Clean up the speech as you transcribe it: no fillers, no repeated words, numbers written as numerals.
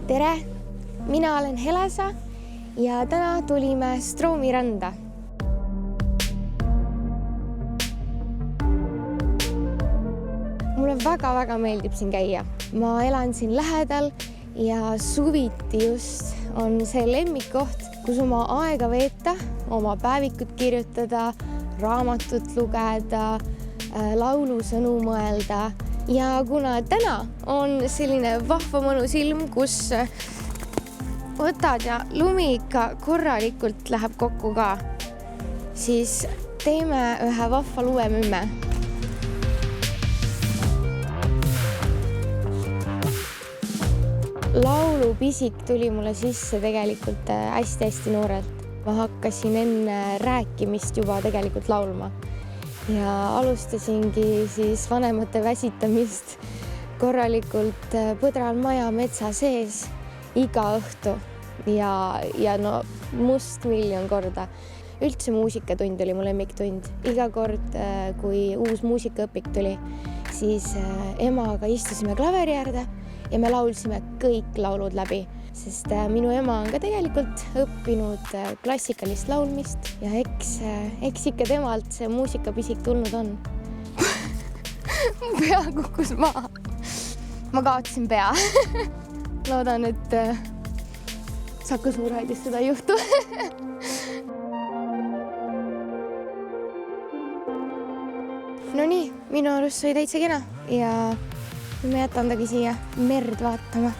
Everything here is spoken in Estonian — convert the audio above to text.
Tere! Mina olen Helesa ja täna tulime Stroomi randa. Mulle väga meeldib siin käia. Ma elan siin lähedal ja suviti just on see lemmikkoht, kus oma aega veeta, oma päevikut kirjutada, raamatut lugeda, laulusõnu mõelda. Ja kuna täna on selline vahva mõnus ilm, kus võtad ja lumi ikka korralikult läheb kokku ka, siis teeme ühe vahva luemümme. Laulupisik tuli mulle sisse tegelikult hästi noorelt. Ma hakkasin enne rääkimist juba tegelikult laulma ja alustasingi siis vanemate väsitamist korralikult põdral maja metsa sees iga õhtu ja no must miljon korda. Üldse muusikatund oli mu lemmiktund. Iga kord, kui uus muusikaõpik tuli, siis emaga istusime klaveri äärde ja me laulsime kõik laulud läbi, sest minu ema on ka tegelikult õppinud klassikalist laulmist ja eks ikka temalt see muusikapisik tulnud on. Mu pea kukkus maha. Ma kaotasin pea. Loodan, et Saku Suurraadios seda ei juhtu. No nii, minu arust sai täitsa kena ja ma jätan tagi siia merd vaatama.